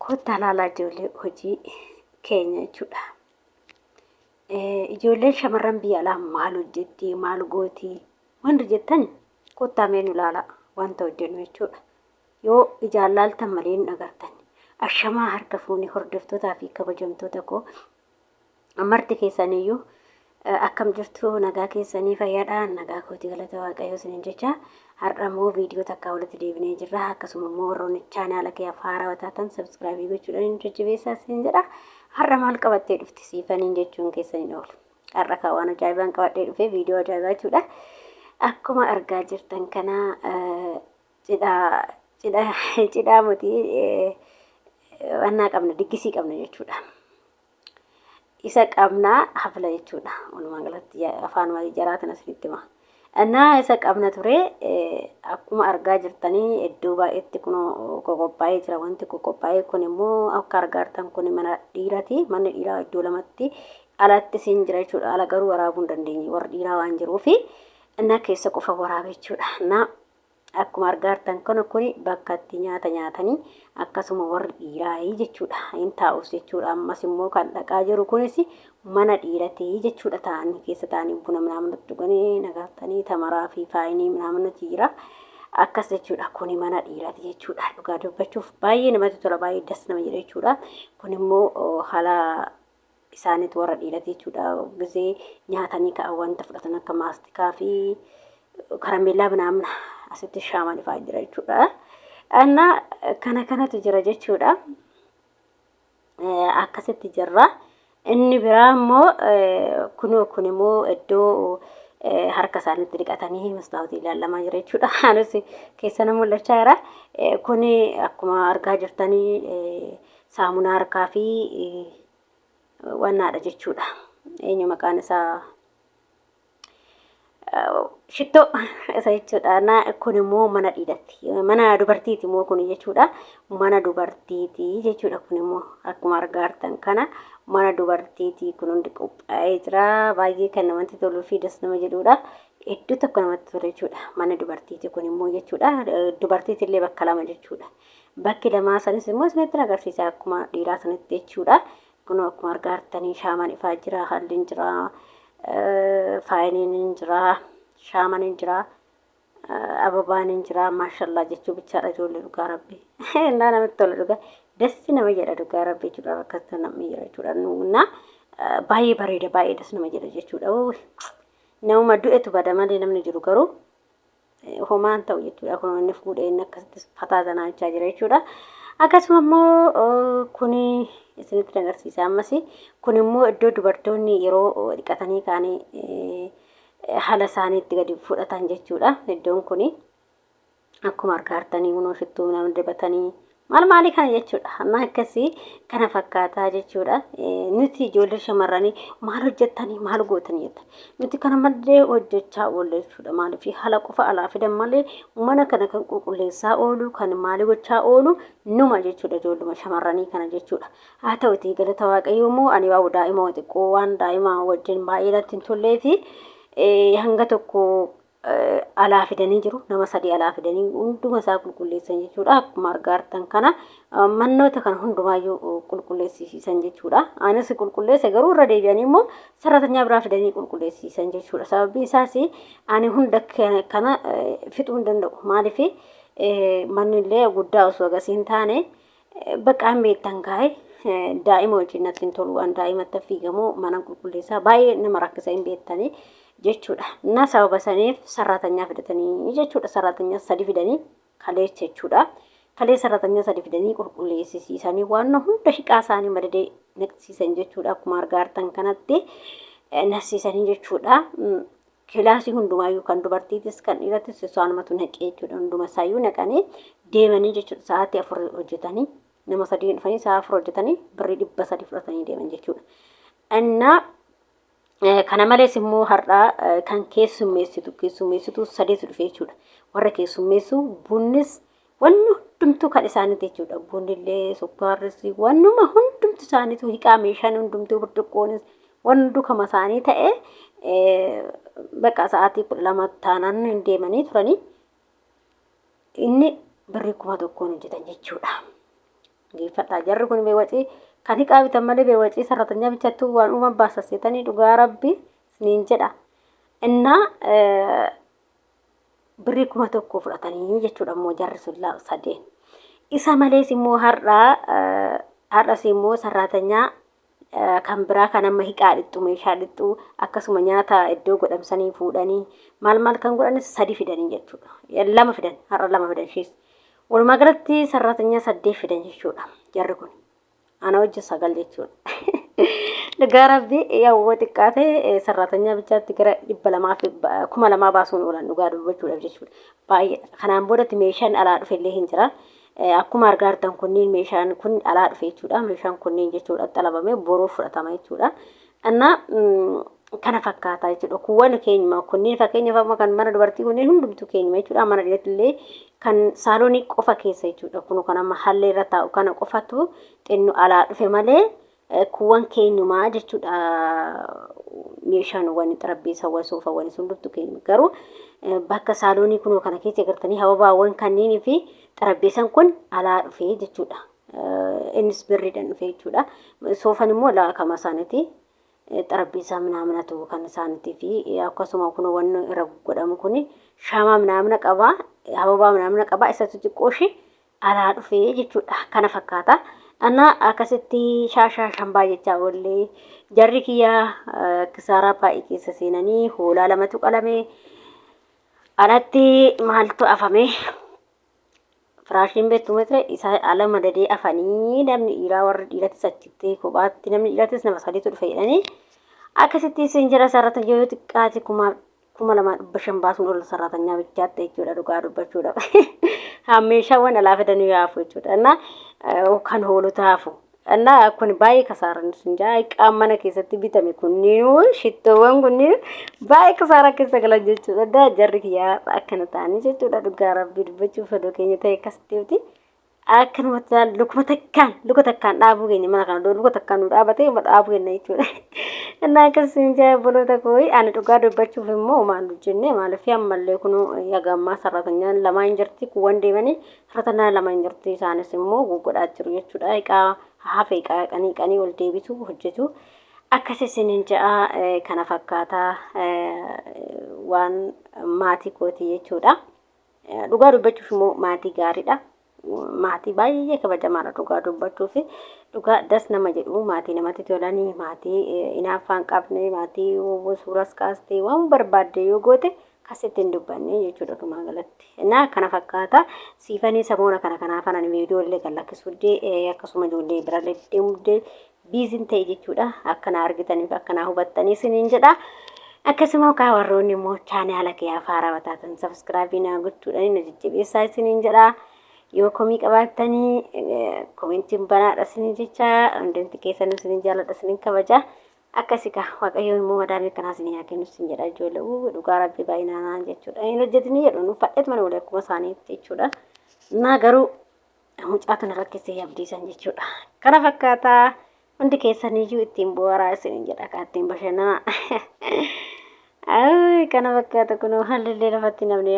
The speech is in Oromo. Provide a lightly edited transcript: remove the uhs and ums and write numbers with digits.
kotaa lalaa ijoollee hojii keenya jechuudha. Ijoolleen shamarran biyya alaa maal hojjetti maal gooti wanti jettan kotaa meenu laalaa wanta hojjennu jechuudha. Yoo ijaan laaltan malee hin agartan. Ashamaa harka fuunii hordoftootaa fi kabajamtoota koo marti keessaniyyuu akkam jirtu nagaa keessanii fayyaadhaan nagaa kooti galata waaqayyoo isiniin jecha har'a immoo viidiyoo takka walitti deebinee jirra. Akkasuma immoo warroonni chaanaala kee haarawaa taatan sabskiraaybii gochuudhaan jajjabeessaa isin jedha. Har'a maal qabattee dhufti siifaniin jechuun keessanii oolu. Har'a kan waan ajaa'ibaan qabadhee dhufe viidiyoo ajaa'ibaa jechuudha. Akkuma argaa jirtan kana cidhaa mootii wannaa qabna diggisii qabna jechuudha. Isa qabnaa hafla jechuudha. Walumaa galatti afaan walii jaraatan asirratti hima. Annaa isa qabna ture akkuma argaa jirtanii iddoo baay'eetti kun qophaa'ee jira. Wanti qophaa'ee kun immoo akka argaa jirtan kun mana dhiiraati. Manni dhiiraa iddoo lamatti alatti siin jira jechuudha. Ala garuu waraabuu hin dandeenye warri dhiiraa waan jiruufi innaa keessa qofa waraabe jechuudha. Akkuma argaa jirtan kun bakka itti nyaata nyaatanii akkasuma warri dhiiraa jechuudha. Hin taa'us jechuudha. Ammas immoo kan dhaqaa jiru kunis mana dhiiratii jechuudha. Taa'anii keessa taa'anii buna minamna dhuganii nagatanii tamaraa fi faayinii minamna jira. Akkas jechuudha. Kuni mana dhiiratii jechuudha. Dhugaa dubbachuuf baay'ee namatti tola, baay'ee das nama jedha jechuudha. Kun immoo haala isaaniitu warra dhiiratii jechuudha. Gizee nyaatanii ka'an wanta fudhatan akka maastikaa fi karameellaa minamna asitti shaaman ifaa jira jechuudha. Anna kanatu jira jechuudha. Akkasitti jirra. Inni biraa immoo kun immoo iddoo harka isaaniitti dhiqatanii mastaawotii ilaalamaa jira jechuudha. Anis keessana mul'achaa jira. Kun akkuma argaa jirtanii saamunaa harkaa fi wannaadha jechuudha. Eenyu maqaan isaa shittoo isa jechuudha. Kun immoo mana dhiirati. Mana dubartiiti immoo kun jechuudha. Mana dubartiiti jechuudha. Kun immoo akkuma argaa jirtan kana mana dubartiiti. Kun hundi qophaa'ee jira. Baay'ee kan namatti toluu fi das nama jedhudha. Iddoo tokko namatti tolu jechuudha. Mana dubartiiti kun immoo jechuudha. Dubartiiti illee bakka lama jechuudha. Bakki lamaa sanis immoo isinitti agarsiisa akkuma dhiiraa sanitti jechuudha. Kun akkuma argaa jirtanii shaaman ifaa jira, halliin jira. Faayiniin jira, shaaman jira, ababaan jira. Maashallaa jechuu bichaadha ijoollee dhugaa rabbi. Innaa namatti tola dhugaa. Dassi nama jedha dhugaa rabbi jechuudha. Akkasitti namni jira jechuudha. Baay'ee bareeda, baay'ee das nama jedha jechuudha. Namuma du'etu bada malee namni jiru garuu homaan ta'u jechuudha. Kun inni fuudhee inni akkasitti fataa zanaa jechaa jira jechuudha. Akkasuma immoo kuni isinitti agarsiisa. Ammas kun immoo iddoo dubartoonni yeroo dhiqatanii kaanii haala isaaniitti gadi fudhatan jechuudha. Iddoon kun akkuma argaa jirtanii kunoo shittuu nama dibatanii maalii kana jechuudha. Amma akkasii kana fakkaataa jechuudha. Nuti ijoollee shamarranii maal hojjettanii maal gootanii jettan. Nuti kana malee hojjechaa oolle jechuudha. Maaliif haala qofa alaa fidan malee mana kana kan qulqulleessaa oolu kan maalii gochaa oolu numa jechuudha. Ijoolluma shamarranii kana jechuudha. Haa ta'utii galata waaqayyoo immoo ani waa daa'ima xiqqoo waan daa'ima wajjin baay'ee natti hin tollee fi hanga tokko alaa fidanii jiru. Nama sadii alaa fidanii hunduma isaa qulqulleessan jechuudha. Akkuma argaa jirtan kana mannoota kana hundumaayyuu qulqulleessisan jechuudha. Anis qulqulleesse garuu irra deebi'anii immoo sararatanyaa biraa fidanii qulqulleessisan jechuudha. Sababni isaas ani hunda kana fixuu hin danda'u. Maaliif manni illee guddaa osoo agasii hin taane baqqaan beektan kaa'e daa'ima wajjin natti hin tolu. Waan daa'imatti fiigamoo mana qulqulleessaa baay'ee nama rakkisa hin beektanii jechuudha. Na sababa saniif sararatanyaa fidatanii jechuudha. Sararatanyaa sadi fidanii kalee jechuudha. Kalee sararatanyaa sadi fidanii qulqulleessisiisanii waan hunda hiqaa isaanii madadee naqsiisan jechuudha. Akkuma argaa jirtan kanatti naqsiisanii jechuudha. Kilaasii hundumaayyuu kan dubartiitis kan dhiiratis isaanumatu naqee jechuudha. Hunduma isaayyuu naqanii deemanii jechuudha. Sa'aatii 4 hojjetanii nama sadii dhufanii sa'a 4 hojjetanii birrii 300 fudhatanii deeman jechuudha. Innaa kana malees immoo har'aa kan keessummeessitu sadeetu dhufe jechuudha. Warra keessummeessu bunnis wanni hundumtuu kan isaaniiti jechuudha. Bunnillee sukkaarris wannuma hundumtu isaaniitu hiqaa meeshaan hundumtuu burcuqqoonis wandu kama isaanii ta'e bakka sa'aatii 2 taanaan hin deemanii turanii inni birrii 1,000 hojjetan jechuudha. geeffadhaa jarri kun beewwacii kan hiqaa bitan malee beewwacii sarratanyaa bichattuu waan uuman baasasseetanii dhugaa rabbi isiniin jedha innaa birrii 1,000 fudhatanii jechuudha immoo jarri sun sadeen isa malees immoo har'as immoo sarratanyaa kan biraa kan amma hiqaa dhixxu meeshaa dhixxu akkasuma nyaata iddoo godhamsanii fuudhanii maal kan godhanis 3 fidanii jechuudha. 2 fidan har'a 2 fidan shiis. Walumaa galatti sarratanyaa 8 fidan jechuudha jarri kun. Ana hojii 9 jechuudha. Dhugaa rabbi yoo xiqqaate sarratanyaa bichaatti gara 200 baasuun oolan dhugaa dubbachuudhaaf jechuudha. Baay'ee kanaan boodatti meeshaan alaa dhufellee hin jira. Akkuma argaartan kunniin meeshaan kun alaa dhufe jechuudha. Meeshaan kunniin jechuudha xalabamee boroo fudhatama jechuudha. Annaa kana fakkaataa jechuudha. Kuwwan keenya kunniin fakkeenyaaf amma kan mana dubartii kunniin hundumtu keenya jechuudha. Mana dhiiratillee kan saaloonii qofa keessa jechuudha. Kun kan amma hallee irra taa'u kana qofatu xinnu alaa dhufe malee kuwwan keenyumaa jechuudha. Meeshaan waan xarabbiisawwan soofawwan hundumtu keenya garuu bakka saaloonii kunoo kana keessa agartanii hababaawwan kanneenii fi xarabbiisaan kun alaa dhufee jechuudha. Innis birriidhaan dhufee jechuudha. Soofan immoo laakama isaaniiti. Xarabbiisaa minaaminatu kan isaaniitii fi akkasuma kunoo waan irra godhamu kuni shaamaa minaamina qabaa, hababaa minaamina qabaa isatti xiqqooshi alaa dhufee jechuudha. Kana fakkaata. Anna akkasitti shambaa jechaa oollee jarri kiyyaa kisaaraa baay'ee keessa seenanii hoolaa lamatu qalame. Alatti maaltu afame? Firaashiin beektu meetire isa ala madadee afanii namni dhiiraa warri dhiiratis achitti kophaatti namni dhiiratis nama sadiitu dhufe jedhanii akkasitti isin jira sarratanyaa yoo xiqqaate 2,500 baasuun ol sarratanyaa bichaatti jechuudha dhugaa dubbachuudhaaf. Meeshaawwan alaa fidanii yaafu jechuudha. Annaa kan hoolota hafu. Annaa kun baay'ee kasaaran sun jaa qaamana keessatti bitame kunniin shittoowwan kunniin baay'ee kasaara keessa galan jechuudha. Jarri kiyyaa akkana ta'anii jechuudha dhugaa rabbii dubbachuuf fedhoo keenya ta'e akkasitti akkanumatti luka takkaan dhaabuu keenya mana kana luka takkaan nu dhaabatee dhaabuu keenya jechuudha. Innaa akkasiin jaa boloota kooyi ani dhugaa dubbachuuf immoo maal jennee maaliif ammallee kun yagammaa sarratanyaan lamaa hin jirti kuwwan deemanii sarratanyaan lamaa hin jirti isaanis immoo guggodhaa jiru jechuudha. Egaa hafe qanii ol deebisu hojjetu akkasiin jaa kana fakkaataa waan maatii kooti jechuudha. Dhugaa dubbachuuf immoo maatii gaariidha. Maatii baay'ee kabajamaadha dhugaa dubbachuuf dhugaa das nama jedhu maatii namatti tolanii maatii inaaffaan qabne maatii suuras kaastee waan barbaadde yoo goote kasitti hin dubbanne jechuudha dhumaa galatti. Innaa kana fakkaata siifanii samoona kanaaf anan viidiyoo illee gallakkisuudhee akkasuma ijoollee birallee deemudhee biizin ta'e jechuudha. Akkana argitaniif akkana hubattanii isiniin jedha. Akkasuma warroonni immoo chaanaala kee afaaraa bataatan sabskraabii naa gochuudhaan na jajjabeessaa isiniin jedha. Yoo komii qabaatanii komentiin banaadha isiniin jecha hundumti keessan isiniin jaalladha isiniin kabaja. Akkasika waaqayyoon immoo madaamii kanaa isin yaa kennu isin jedha ijoollee dhugaa rabbi baay'inaan jechuudha. Inni hojjetanii jedhu nu fadheet mana walii akkuma isaaniitti jechuudha. Naa garuu mucaatu na rakkisee abdiisan jechuudha. Kana fakkaataa hundi keessaniyyuu ittiin bohaaraa isiniin jedha kan ittiin bashannanaa. Kana fakkaata kunoo hallillee lafatti namni